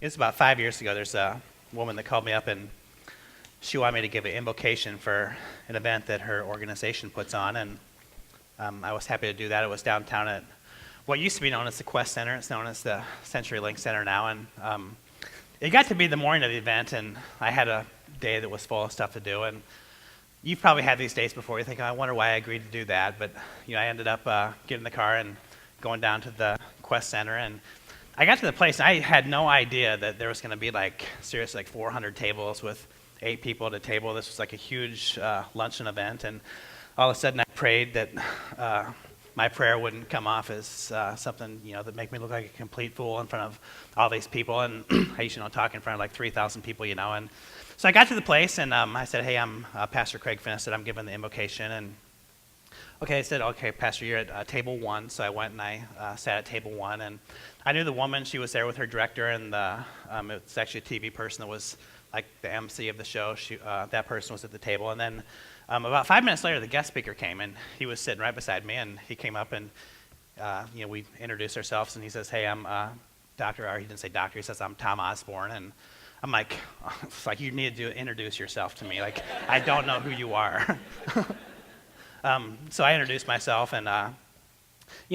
It was about 5 years ago. There's a woman that called me up and she wanted me to give an invocation for an event that her organization puts on, and I was happy to do that. It was downtown at what used to be known as the Quest Center. It's known as the CenturyLink Center now, and it got to be the morning of the event, and I had a day that was full of stuff to do, and you've probably had these days before. You think, oh, I wonder why I agreed to do that, but I ended up getting in the car and going down to the Quest Center, and I got to the place, and I had no idea that there was going to be seriously 400 tables with 8 people at a table. This was like a huge luncheon event, and all of a sudden I prayed that my prayer wouldn't come off as something, that make me look like a complete fool in front of all these people, and I usually don't talk in front of like 3,000 people, and so I got to the place, and I said, hey, I'm Pastor Craig Finn. I said, I'm giving the invocation, and okay, I said, okay, Pastor, you're at table 1, so I went and I sat at table 1, and I knew the woman. She was there with her director, and it's actually a TV person that was like the MC of the show. That person was at the table, and then about 5 minutes later, the guest speaker came, and he was sitting right beside me, and he came up, and we introduced ourselves, and he says, hey, I'm Dr. or he didn't say doctor, he says, I'm Tom Osborne, and I'm like, it's like, you need to introduce yourself to me. Like, I don't know who you are. So I introduced myself, and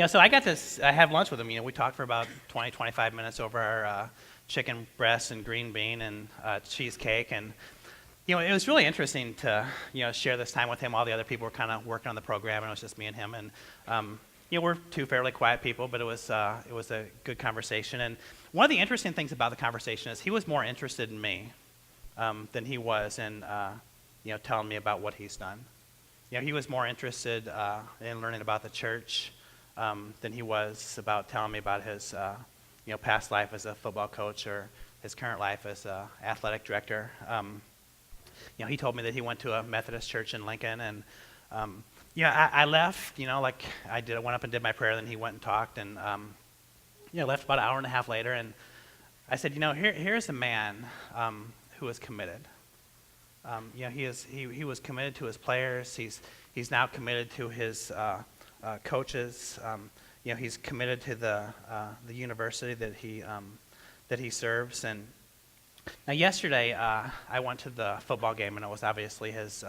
so I got to have lunch with him. We talked for about 20, 25 minutes over our chicken breast and green bean and cheesecake, and it was really interesting to share this time with him. All the other people were kind of working on the program, and it was just me and him. And we're two fairly quiet people, but it was a good conversation. And one of the interesting things about the conversation is he was more interested in me than he was in telling me about what he's done. He was more interested in learning about the church than he was about telling me about his past life as a football coach or his current life as an athletic director. He told me that he went to a Methodist church in Lincoln, and I left, like I did. I went up and did my prayer, then he went and talked, and left about an hour and a half later, and I said, here's a man who is committed. He was committed to his players. He's now committed to his coaches. He's committed to the university that he serves. And now yesterday I went to the football game, and it was obviously his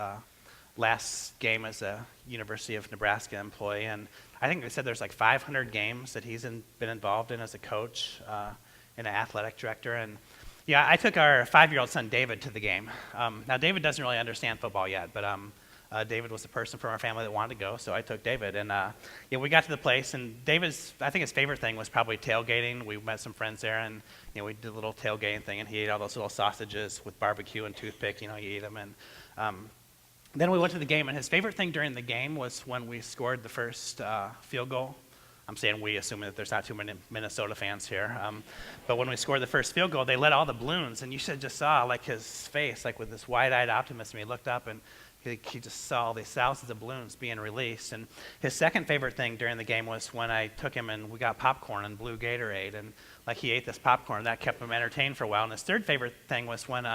last game as a University of Nebraska employee. And I think they said there's like 500 games that he's been involved in as a coach and an athletic director. And I took our 5-year-old son David to the game. Now David doesn't really understand football yet, but David was the person from our family that wanted to go, so I took David. And we got to the place, and I think his favorite thing was probably tailgating. We met some friends there, and we did a little tailgating thing, and he ate all those little sausages with barbecue and toothpick. You eat them. And then we went to the game, and his favorite thing during the game was when we scored the first field goal. I'm saying we, assuming that there's not too many Minnesota fans here. But when we scored the first field goal, they lit all the balloons, and you should have just saw his face, with this wide-eyed optimism. He looked up, and he just saw all these thousands of balloons being released. And his second favorite thing during the game was when I took him and we got popcorn and blue Gatorade, and he ate this popcorn. That kept him entertained for a while. And his third favorite thing was when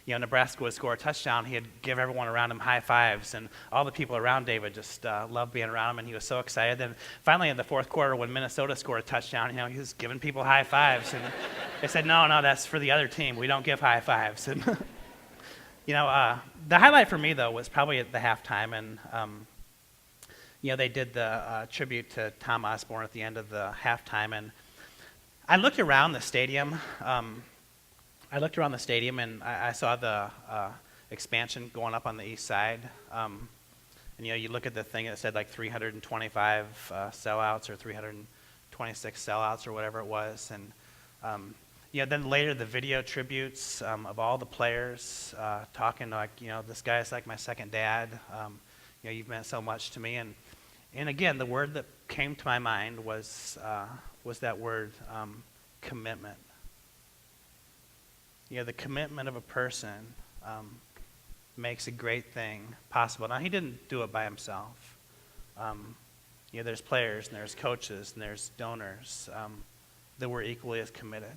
Nebraska would score a touchdown, he'd give everyone around him high fives, and all the people around David just loved being around him, and he was so excited. Then finally in the fourth quarter, when Minnesota scored a touchdown, he was giving people high fives, and they said, no, that's for the other team. We don't give high fives. And the highlight for me, though, was probably at the halftime, and they did the tribute to Tom Osborne at the end of the halftime, and I looked around the stadium. And I saw the expansion going up on the east side. And you look at the thing that said 325 sellouts or 326 sellouts or whatever it was, and then later the video tributes of all the players talking this guy is like my second dad. You've meant so much to me, and again the word that came to my mind was that word commitment. The commitment of a person makes a great thing possible. Now he didn't do it by himself. There's players and there's coaches and there's donors that were equally as committed.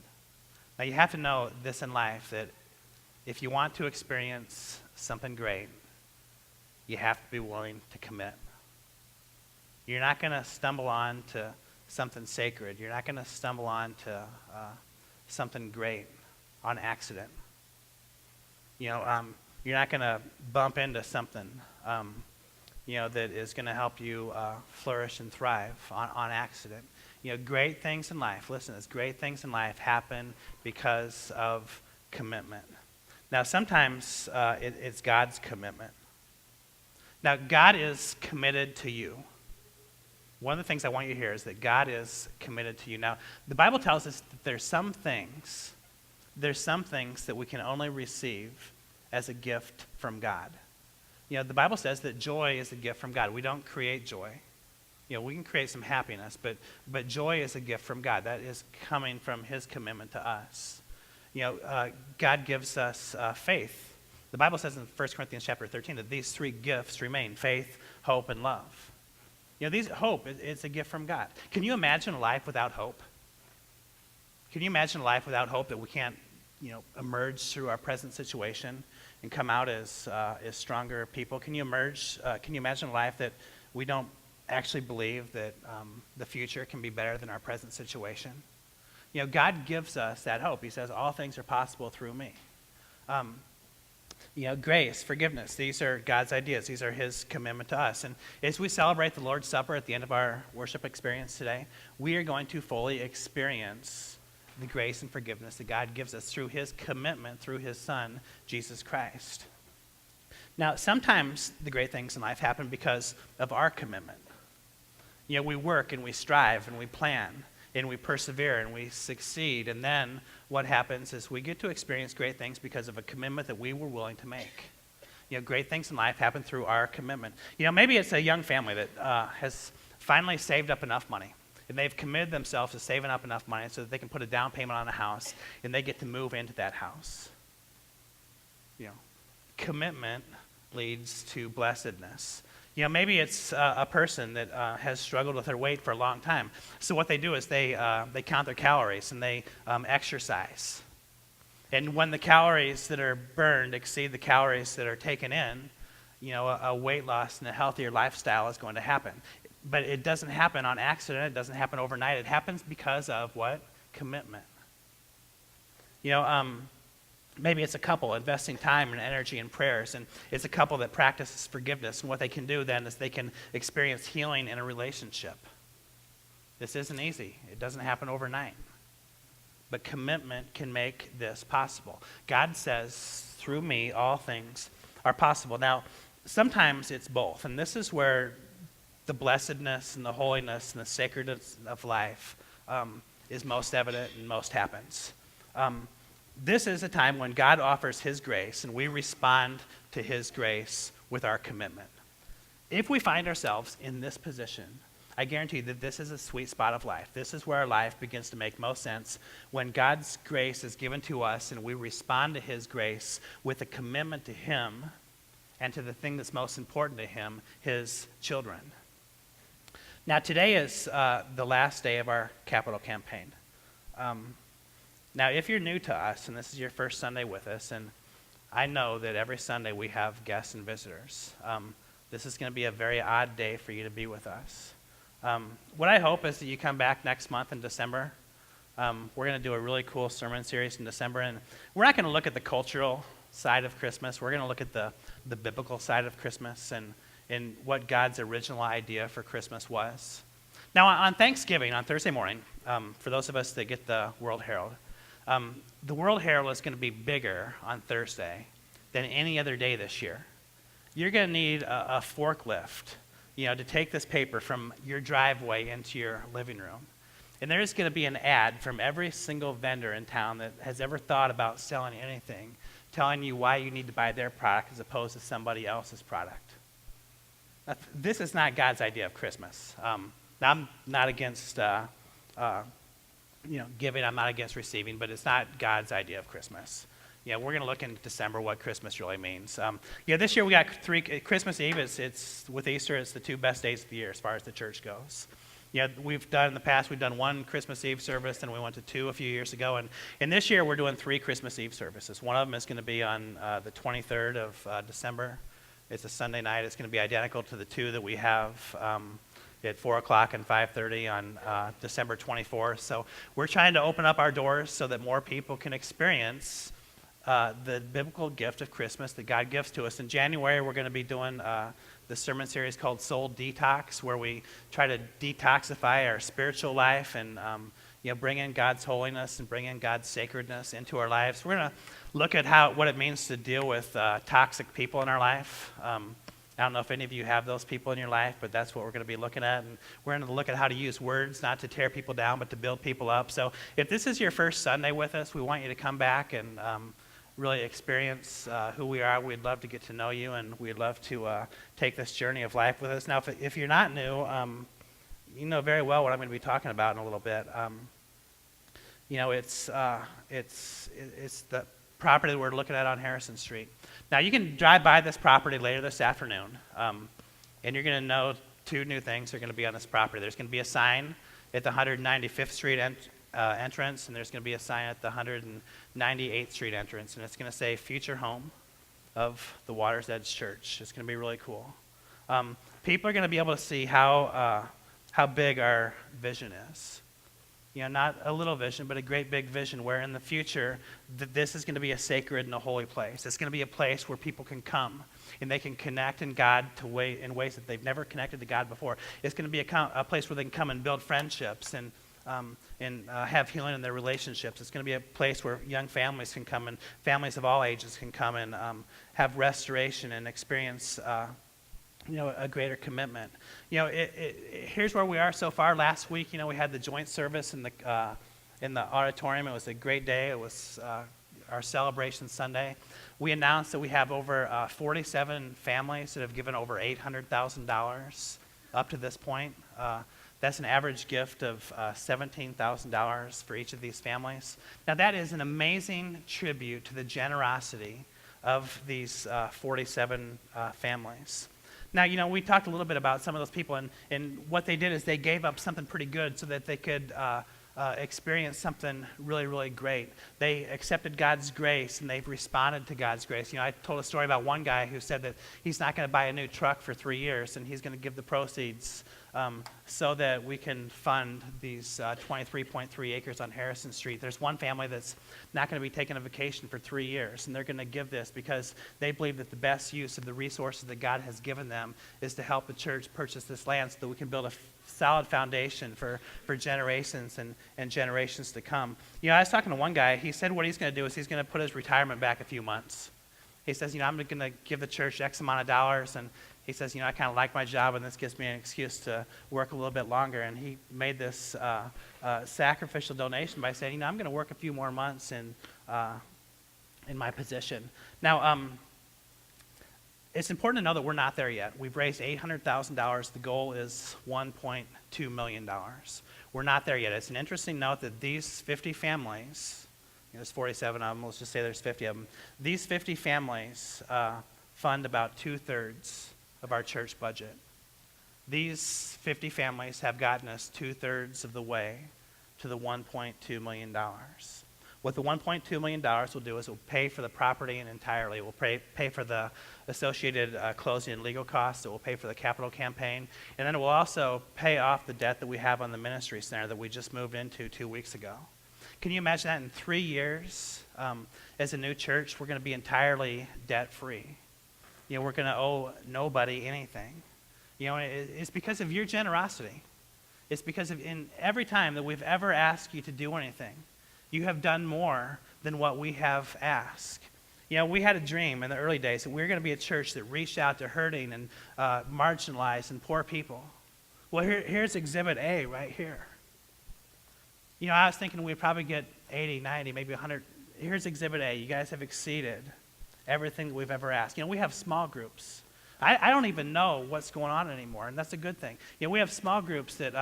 Now you have to know this in life, that if you want to experience something great, you have to be willing to commit. You're not going to stumble on to something sacred. You're not going to stumble on to something great on accident. You're not going to bump into something, that is going to help you flourish and thrive on accident. Great things in life, listen to this, great things in life happen because of commitment. Now, sometimes it's God's commitment. Now, God is committed to you. One of the things I want you to hear is that God is committed to you. Now, the Bible tells us that there's some things that we can only receive as a gift from God. The Bible says that joy is a gift from God. We don't create joy. We can create some happiness, but joy is a gift from God. That is coming from his commitment to us. God gives us faith. The Bible says in 1 Corinthians chapter 13 that these three gifts remain: faith, hope, and love. Hope, it's a gift from God. Can you imagine a life without hope? Can you imagine a life without hope, that we can't, emerge through our present situation and come out as stronger people? Can you imagine a life that we don't actually believe that the future can be better than our present situation? God gives us that hope. He says, all things are possible through me. Grace, forgiveness, these are God's ideas. These are his commitment to us. And as we celebrate the Lord's Supper at the end of our worship experience today, we are going to fully experience the grace and forgiveness that God gives us through his commitment, through his Son, Jesus Christ. Now, sometimes the great things in life happen because of our commitment. We work and we strive and we plan and we persevere and we succeed. And then what happens is we get to experience great things because of a commitment that we were willing to make. Great things in life happen through our commitment. Maybe it's a young family that has finally saved up enough money, and they've committed themselves to saving up enough money so that they can put a down payment on a house, and they get to move into that house. Commitment leads to blessedness. Maybe it's a person that has struggled with their weight for a long time. So what they do is they count their calories and they exercise. And when the calories that are burned exceed the calories that are taken in, a weight loss and a healthier lifestyle is going to happen. But it doesn't happen on accident. It doesn't happen overnight. It happens because of what? Commitment. Maybe it's a couple investing time and energy and prayers, and it's a couple that practices forgiveness. And what they can do then is they can experience healing in a relationship. This isn't easy. It doesn't happen overnight. But commitment can make this possible. God says, through me, all things are possible. Now, sometimes it's both, and this is where the blessedness and the holiness and the sacredness of life is most evident and most happens. This is a time when God offers his grace, and we respond to his grace with our commitment. If we find ourselves in this position, I guarantee you that this is a sweet spot of life. This is where our life begins to make most sense, when God's grace is given to us and we respond to his grace with a commitment to him and to the thing that's most important to him, his children. Now, today is the last day of our capital campaign. Now, if you're new to us and this is your first Sunday with us, and I know that every Sunday we have guests and visitors, this is going to be a very odd day for you to be with us. What I hope is that you come back next month in December. We're going to do a really cool sermon series in December, and we're not going to look at the cultural side of Christmas. We're going to look at the biblical side of Christmas and what God's original idea for Christmas was. Now, on Thanksgiving, on Thursday morning, for those of us that get the World Herald, the World Herald is going to be bigger on Thursday than any other day this year. You're going to need a forklift, to take this paper from your driveway into your living room. And there's going to be an ad from every single vendor in town that has ever thought about selling anything, telling you why you need to buy their product as opposed to somebody else's product. Now, this is not God's idea of Christmas. I'm not against giving, I'm not against receiving, but it's not God's idea of Christmas. We're going to look in December what Christmas really means. This year we got Christmas Eve, it's with Easter, it's the two best days of the year as far as the church goes. We've done in the past, we've done one Christmas Eve service, and we went to two a few years ago, and this year we're doing 3 Christmas Eve services. One of them is going to be on the 23rd of December. It's a Sunday night. It's going to be identical to the 2 that we have at 4 o'clock and 5:30 on December 24th. So we're trying to open up our doors so that more people can experience the biblical gift of Christmas that God gives to us. In January, we're going to be doing the sermon series called Soul Detox, where we try to detoxify our spiritual life and bring in God's holiness and bring in God's sacredness into our lives. We're going to look at what it means to deal with toxic people in our life. I don't know if any of you have those people in your life, but that's what we're going to be looking at. And we're going to look at how to use words, not to tear people down, but to build people up. So if this is your first Sunday with us, we want you to come back and really experience who we are. We'd love to get to know you, and we'd love to take this journey of life with us. Now, if you're not new, you know very well what I'm going to be talking about in a little bit. It's the property that we're looking at on Harrison Street. Now, you can drive by this property later this afternoon, and you're going to know two new things are going to be on this property. There's going to be a sign at the 195th Street entrance, and there's going to be a sign at the 198th Street entrance, and it's going to say Future Home of the Water's Edge Church. It's going to be really cool. People are going to be able to see how big our vision is. Not a little vision, but a great big vision where in the future this is going to be a sacred and a holy place. It's going to be a place where people can come and they can connect in God in ways that they've never connected to God before. It's going to be a place where they can come and build friendships and have healing in their relationships. It's going to be a place where young families can come and families of all ages can come and have restoration and experience a greater commitment. Here's where we are so far. Last week, we had the joint service in the auditorium. It was a great day. It was our celebration Sunday. We announced that we have over 47 families that have given over $800,000 up to this point. That's an average gift of $17,000 for each of these families. Now, that is an amazing tribute to the generosity of these 47 families. Now, we talked a little bit about some of those people, and what they did is they gave up something pretty good so that they could experience something really, really great. They accepted God's grace, and they've responded to God's grace. I told a story about one guy who said that he's not going to buy a new truck for 3 years, and he's going to give the proceeds so that we can fund these 23.3 acres on Harrison Street. There's one family that's not going to be taking a vacation for 3 years, and they're going to give this because they believe that the best use of the resources that God has given them is to help the church purchase this land so that we can build a solid foundation for generations and generations to come. I was talking to one guy. He said what he's going to do is he's going to put his retirement back a few months. He says, I'm going to give the church X amount of dollars, and he says, I kind of like my job, and this gives me an excuse to work a little bit longer. And he made this sacrificial donation by saying, I'm going to work a few more months in my position. Now, it's important to know that we're not there yet. We've raised $800,000. The goal is $1.2 million. We're not there yet. It's an interesting note that these 50 families, there's 47 of them, let's just say there's 50 of them. These 50 families fund about 2/3 of our church budget. These 50 families have gotten us 2/3 of the way to the $1.2 million. What the $1.2 million will do is it will pay for the property entirely. It will pay for the associated closing and legal costs. It will pay for the capital campaign. And then it will also pay off the debt that we have on the ministry center that we just moved into 2 weeks ago. Can you imagine that in 3 years, as a new church, we're going to be entirely debt-free? We're going to owe nobody anything. It's because of your generosity. It's because of in every time that we've ever asked you to do anything, you have done more than what we have asked. We had a dream in the early days that we were going to be a church that reached out to hurting and marginalized and poor people. Well, here's Exhibit A right here. I was thinking we'd probably get 80, 90, maybe 100. Here's Exhibit A. You guys have exceeded everything that we've ever asked. We have small groups. I don't even know what's going on anymore, and that's a good thing. We have small groups that,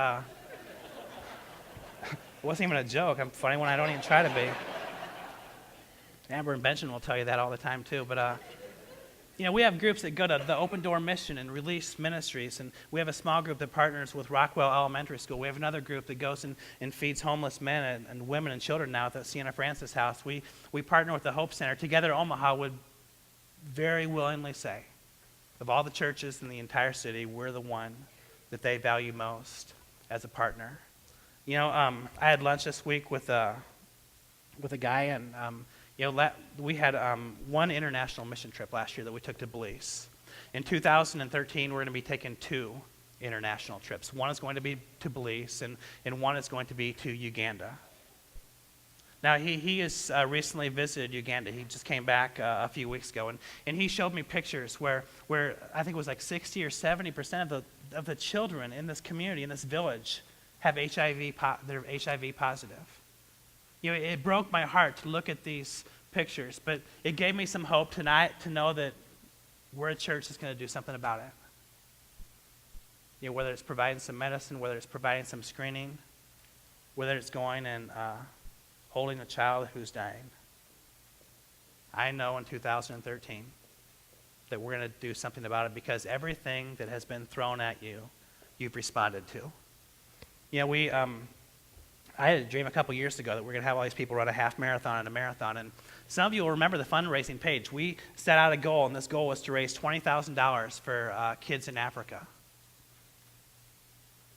it wasn't even a joke. I'm funny when I don't even try to be. Amber and Benjamin will tell you that all the time too, but we have groups that go to the Open Door Mission and Release Ministries, and we have a small group that partners with Rockwell Elementary School. We have another group that goes and feeds homeless men and women and children now at the Sienna Francis House. We partner with the Hope Center. Together, Omaha would very willingly say, of all the churches in the entire city, we're the one that they value most as a partner. I had lunch this week with a guy, and we had one international mission trip last year that we took to Belize. In 2013, we're going to be taking 2 international trips. One is going to be to Belize, and one is going to be to Uganda. Now, he has recently visited Uganda. He just came back a few weeks ago, and he showed me pictures where I think it was like 60 or 70% of the children in this community, in this village, have HIV. They're HIV positive. It broke my heart to look at these pictures, but it gave me some hope tonight to know that we're a church that's going to do something about it. Whether it's providing some medicine, whether it's providing some screening, whether it's going and holding a child who's dying. I know in 2013 that we're going to do something about it, because everything that has been thrown at you, you've responded to. I had a dream a couple years ago that we're going to have all these people run a half marathon and a marathon. And some of you will remember the fundraising page. We set out a goal, and this goal was to raise $20,000 for kids in Africa.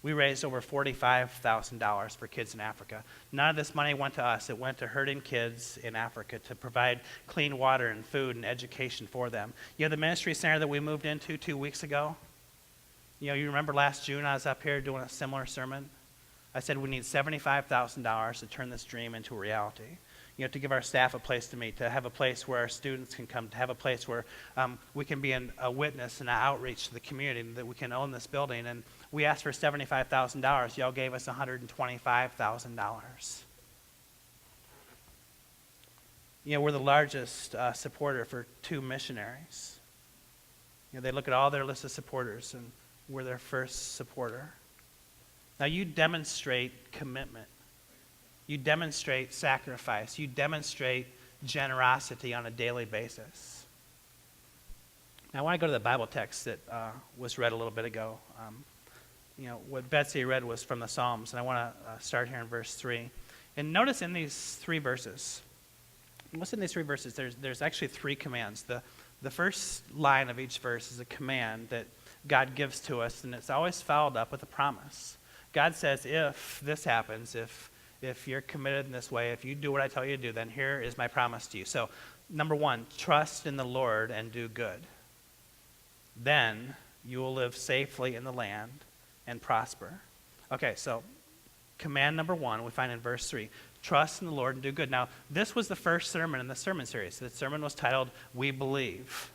We raised over $45,000 for kids in Africa. None of this money went to us. It went to hurting kids in Africa to provide clean water and food and education for them. The ministry center that we moved into 2 weeks ago, you remember last June I was up here doing a similar sermon. I said we need $75,000 to turn this dream into a reality. To give our staff a place to meet, to have a place where our students can come, to have a place where we can be a witness and an outreach to the community, that we can own this building. And we asked for $75,000. Y'all gave us $125,000. We're the largest supporter for 2 missionaries. They look at all their list of supporters, and we're their first supporter. Now, you demonstrate commitment. You demonstrate sacrifice. You demonstrate generosity on a daily basis. Now, I want to go to the Bible text that was read a little bit ago. What Betsy read was from the Psalms, and I want to start here in verse 3. And notice in these 3 verses, what's in these 3 verses? There's actually 3 commands. The first line of each verse is a command that God gives to us, and it's always followed up with a promise. God says, if this happens, if you're committed in this way, if you do what I tell you to do, then here is my promise to you. So, number 1, trust in the Lord and do good. Then you will live safely in the land and prosper. Okay, so command number 1 we find in verse 3. Trust in the Lord and do good. Now, this was the first sermon in the sermon series. The sermon was titled, We Believe.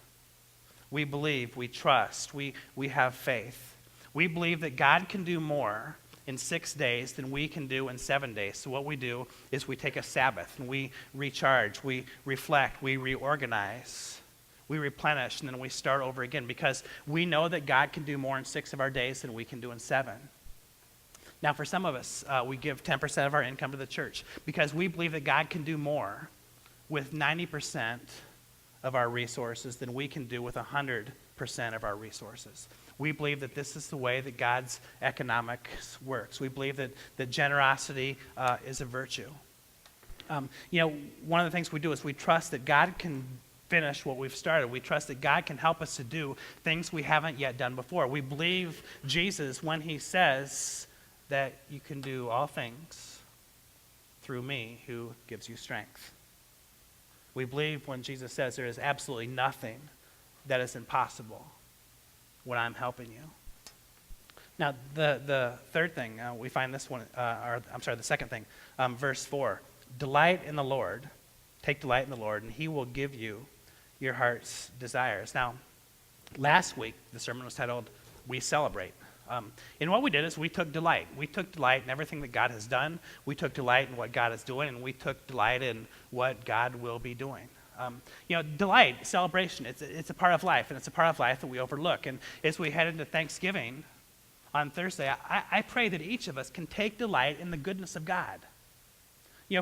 We believe, we trust, we have faith. We believe that God can do more in 6 days than we can do in 7 days. So what we do is we take a Sabbath and we recharge, we reflect, we reorganize, we replenish, and then we start over again, because we know that God can do more in 6 of our days than we can do in 7. Now, for some of us, we give 10% of our income to the church because we believe that God can do more with 90% of our resources than we can do with 100% of our resources. We believe that this is the way that God's economics works. We believe that generosity is a virtue. One of the things we do is we trust that God can finish what we've started. We trust that God can help us to do things we haven't yet done before. We believe Jesus when he says that you can do all things through me who gives you strength. We believe when Jesus says there is absolutely nothing that is impossible when I'm helping you. Now, the third thing, we find this one, the second thing, verse 4. Delight in the Lord. Take delight in the Lord, and he will give you your heart's desires. Now, last week, the sermon was titled, We Celebrate. And what we did is we took delight. We took delight in everything that God has done. We took delight in what God is doing, and we took delight in what God will be doing. Delight, celebration, it's a part of life, and it's a part of life that we overlook. And as we head into Thanksgiving on Thursday, I pray that each of us can take delight in the goodness of God.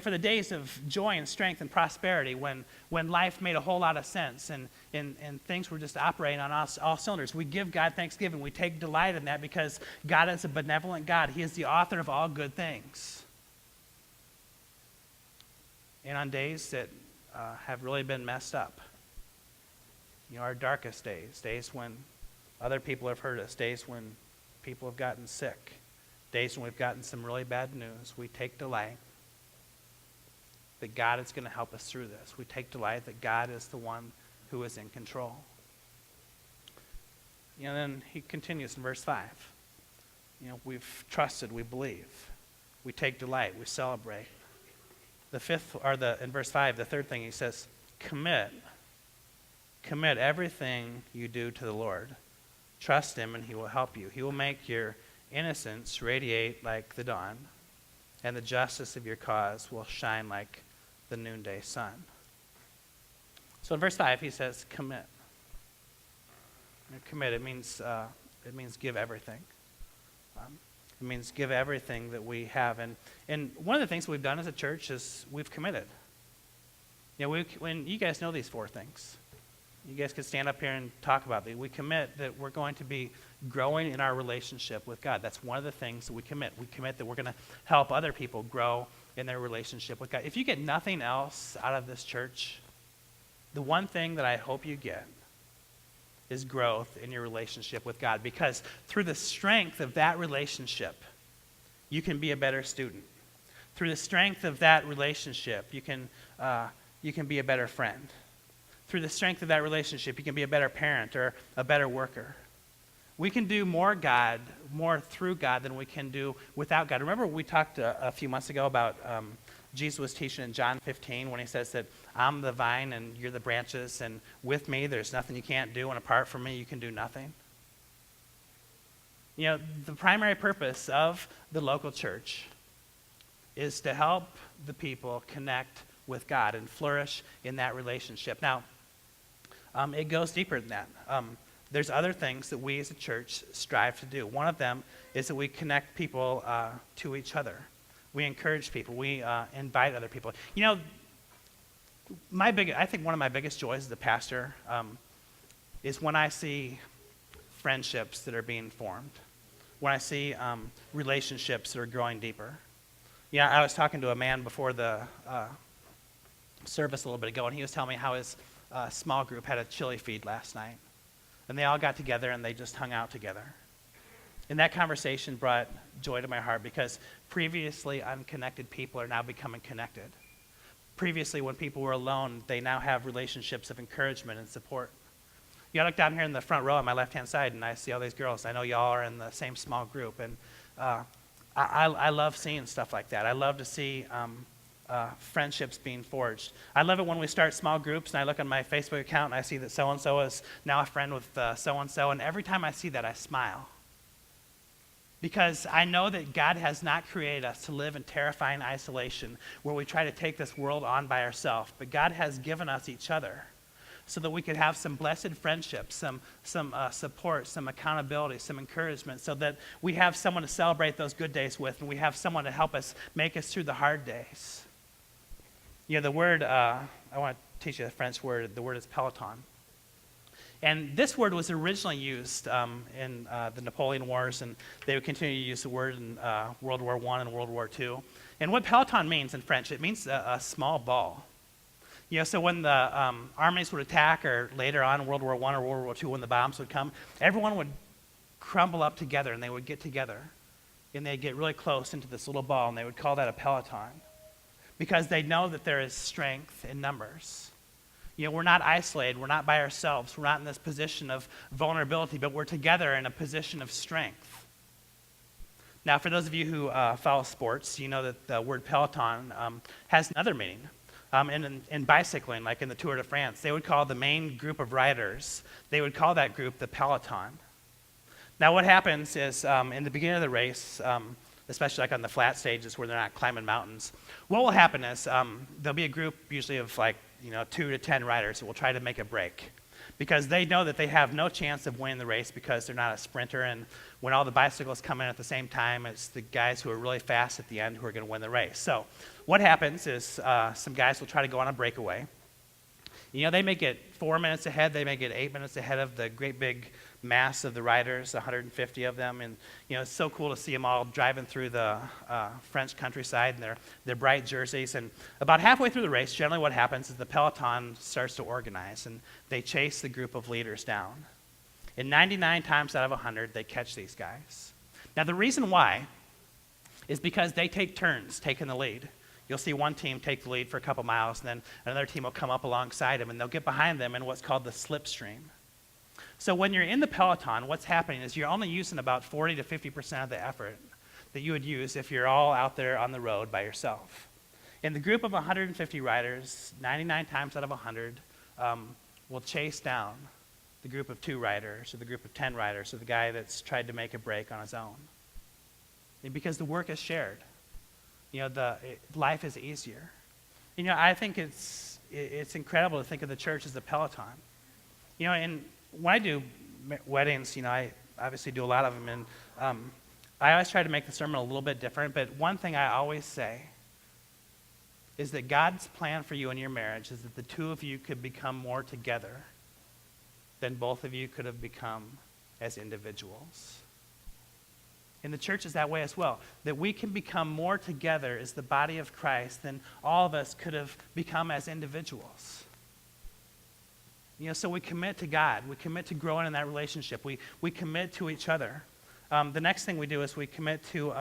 For the days of joy and strength and prosperity, when life made a whole lot of sense and things were just operating on all cylinders, we give God thanksgiving. We take delight in that because God is a benevolent God. He is the author of all good things. And on days that have really been messed up, our darkest days when other people have hurt us, days when people have gotten sick, days when we've gotten some really bad news, we take delight that God is going to help us through this. We take delight that God is the one who is in control. Then he continues in verse 5. We've trusted, we believe. We take delight, we celebrate. In verse 5, the third thing he says, commit. Commit everything you do to the Lord. Trust him and he will help you. He will make your innocence radiate like the dawn, and the justice of your cause will shine like the noonday sun. So in verse 5 he says, commit. Commit, it means give everything. It means give everything that we have. And one of the things we've done as a church is we've committed. When you guys know these four things. You guys could stand up here and talk about these. We commit that we're going to be growing in our relationship with God. That's one of the things that we commit. We commit that we're going to help other people grow in their relationship with God. If you get nothing else out of this church, the one thing that I hope you get is growth in your relationship with God, because through the strength of that relationship, you can be a better student. Through the strength of that relationship, you can be a better friend. Through the strength of that relationship, you can be a better parent or a better worker. We can do more through God than we can do without God. Remember we talked a few months ago about Jesus was teaching in John 15 when he says that I'm the vine and you're the branches, and with me there's nothing you can't do, and apart from me you can do nothing. The primary purpose of the local church is to help the people connect with God and flourish in that relationship. Now, it goes deeper than that. There's other things that we as a church strive to do. One of them is that we connect people to each other. We encourage people. We invite other people. I think one of my biggest joys as a pastor is when I see friendships that are being formed, when I see relationships that are growing deeper. I was talking to a man before the service a little bit ago, and he was telling me how his small group had a chili feed last night. And they all got together and they just hung out together. And that conversation brought joy to my heart, because previously unconnected people are now becoming connected. Previously, when people were alone, they now have relationships of encouragement and support. I look down here in the front row on my left-hand side, and I see all these girls. I know y'all are in the same small group, and I love seeing stuff like that. I love to see friendships being forged. I love it when we start small groups, and I look on my Facebook account, and I see that so-and-so is now a friend with so-and-so, and every time I see that, I smile. Because I know that God has not created us to live in terrifying isolation where we try to take this world on by ourselves, but God has given us each other so that we could have some blessed friendships, some support, some accountability, some encouragement, so that we have someone to celebrate those good days with, and we have someone to help us make us through the hard days. The word, I want to teach you the French word. The word is peloton. And this word was originally used in the Napoleon Wars, and they would continue to use the word in World War I and World War II. And what peloton means in French, it means a small ball. So when the armies would attack, or later on in World War I or World War II when the bombs would come, everyone would crumble up together, and they would get together. And they'd get really close into this little ball, and they would call that a peloton, because they know that there is strength in numbers. We're not isolated. We're not by ourselves. We're not in this position of vulnerability, but we're together in a position of strength. Now, for those of you who follow sports, you know that the word peloton has another meaning. In bicycling, like in the Tour de France, they would call the main group of riders, they would call that group the peloton. Now, what happens is in the beginning of the race, especially like on the flat stages where they're not climbing mountains, what will happen is there'll be a group usually of 2 to 10 riders who will try to make a break, because they know that they have no chance of winning the race because they're not a sprinter, and when all the bicycles come in at the same time, it's the guys who are really fast at the end who are going to win the race. So what happens is some guys will try to go on a breakaway. They may get 4 minutes ahead, they may get 8 minutes ahead of the great big mass of the riders, 150 of them, and it's so cool to see them all driving through the French countryside in their bright jerseys. And about halfway through the race, generally what happens is the peloton starts to organize, and they chase the group of leaders down. And 99 times out of 100, they catch these guys. Now, the reason why is because they take turns taking the lead. You'll see one team take the lead for a couple miles, and then another team will come up alongside them, and they'll get behind them in what's called the slipstream. So when you're in the peloton, what's happening is you're only using about 40 to 50% of the effort that you would use if you're all out there on the road by yourself. In the group of 150 riders, 99 times out of 100 will chase down the group of 2 riders or the group of 10 riders or the guy that's tried to make a break on his own. And because the work is shared. Life is easier. I think it's incredible to think of the church as a peloton. And when I do weddings, I obviously do a lot of them, and I always try to make the sermon a little bit different, but one thing I always say is that God's plan for you in your marriage is that the 2 of you could become more together than both of you could have become as individuals. And the church is that way as well, that we can become more together as the body of Christ than all of us could have become as individuals. So we commit to God. We commit to growing in that relationship. We commit to each other. The next thing we do is we commit to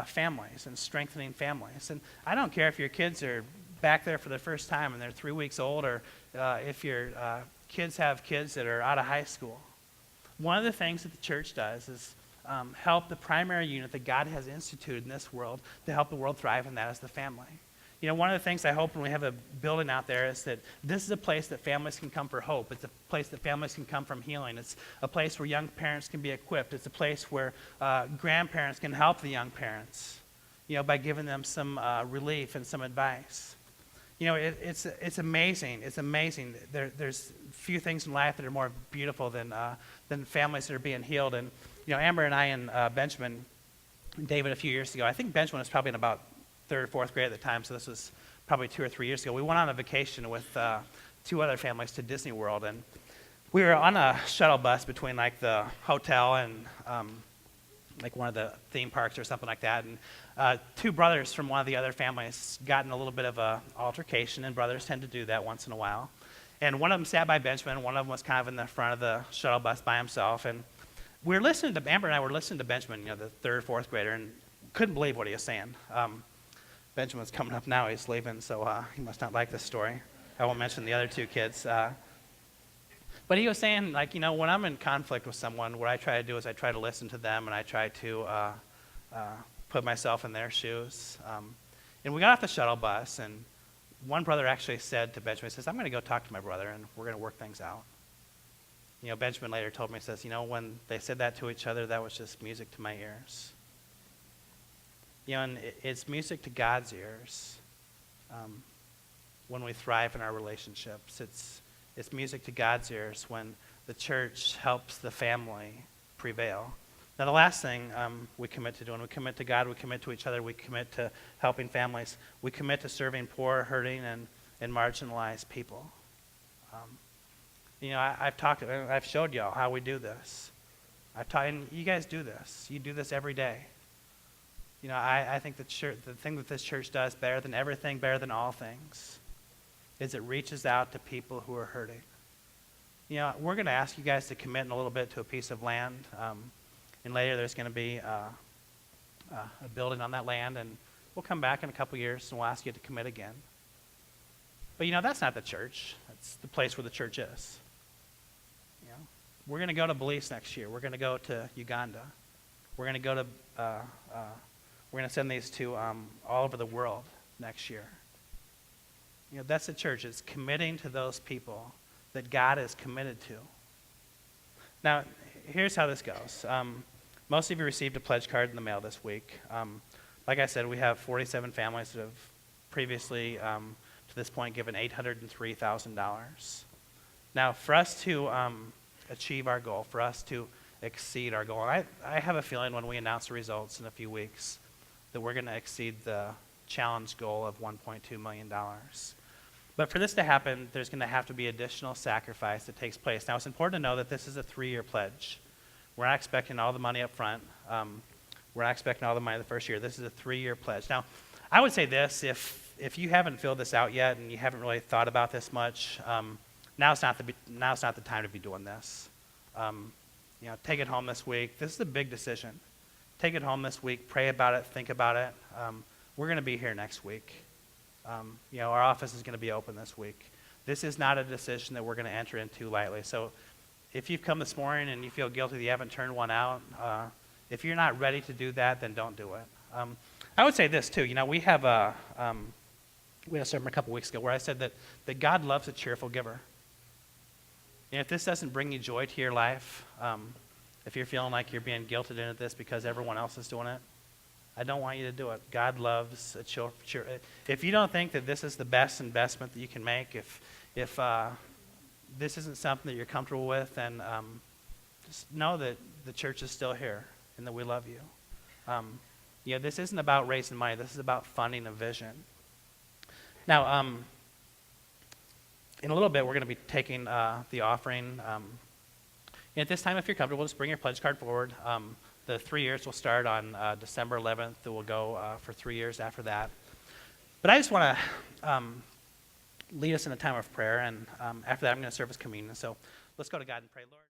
families and strengthening families. And I don't care if your kids are back there for the first time and they're 3 weeks old, or if your kids have kids that are out of high school. One of the things that the church does is help the primary unit that God has instituted in this world to help the world thrive, and that is the family. One of the things I hope when we have a building out there is that this is a place that families can come for hope. It's a place that families can come from healing. It's a place where young parents can be equipped. It's a place where grandparents can help the young parents, by giving them some relief and some advice. It's amazing. It's amazing. There's few things in life that are more beautiful than families that are being healed. And Amber and I and Benjamin and David a few years ago, I think Benjamin was probably in about 3rd or 4th grade at the time, so this was probably 2 or 3 years ago. We went on a vacation with 2 other families to Disney World, and we were on a shuttle bus between the hotel and one of the theme parks or something like that, and 2 brothers from one of the other families got in a little bit of a altercation, and brothers tend to do that once in a while. And one of them sat by Benjamin, one of them was kind of in the front of the shuttle bus by himself, and Amber and I were listening to Benjamin, the 3rd, 4th grader, and couldn't believe what he was saying. Benjamin's coming up now. He's leaving, so he must not like this story. I won't mention the other 2 kids. But he was saying, when I'm in conflict with someone, what I try to do is I try to listen to them, and I try to put myself in their shoes. And we got off the shuttle bus, and one brother actually said to Benjamin, he says, I'm going to go talk to my brother, and we're going to work things out. Benjamin later told me, he says, when they said that to each other, that was just music to my ears. And it's music to God's ears when we thrive in our relationships. It's music to God's ears when the church helps the family prevail. Now, the last thing we commit to doing, we commit to God, we commit to each other, we commit to helping families, we commit to serving poor, hurting, and marginalized people. I've showed y'all how we do this. And you guys do this. You do this every day. I think the thing that this church does better than everything, better than all things, is it reaches out to people who are hurting. We're going to ask you guys to commit in a little bit to a piece of land, and later there's going to be a building on that land, and we'll come back in a couple years and we'll ask you to commit again. But that's not the church. That's the place where the church is. We're going to go to Belize next year. We're going to go to Uganda. We're going to go to we're going to send these to all over the world next year. That's the church. It's committing to those people that God is committed to. Now, here's how this goes. Most of you received a pledge card in the mail this week. Like I said, we have 47 families that have previously, to this point, given $803,000. Now, for us to achieve our goal, for us to exceed our goal, and I have a feeling when we announce the results in a few weeks that we're going to exceed the challenge goal of $1.2 million. But for this to happen, there's going to have to be additional sacrifice that takes place. Now, it's important to know that this is a 3-year pledge. We're not expecting all the money up front. We're not expecting all the money the first year. This is a 3-year pledge. Now, I would say this, if you haven't filled this out yet and you haven't really thought about this much, now's not the time to be doing this. Take it home this week. This is a big decision. Take it home this week. Pray about it. Think about it. We're going to be here next week. Our office is going to be open this week. This is not a decision that we're going to enter into lightly. So if you've come this morning and you feel guilty that you haven't turned one out, if you're not ready to do that, then don't do it. I would say this too. We had a sermon a couple weeks ago where I said that God loves a cheerful giver. If this doesn't bring you joy to your life, if you're feeling like you're being guilted into this because everyone else is doing it, I don't want you to do it. God loves a cheer. If you don't think that this is the best investment that you can make, if this isn't something that you're comfortable with, then just know that the church is still here and that we love you. This isn't about raising money. This is about funding a vision. Now, in a little bit, we're going to be taking the offering. And at this time, if you're comfortable, just bring your pledge card forward. The 3 years will start on December 11th. It will go for 3 years after that. But I just want to lead us in a time of prayer, and after that, I'm going to serve as communion. So let's go to God and pray, Lord.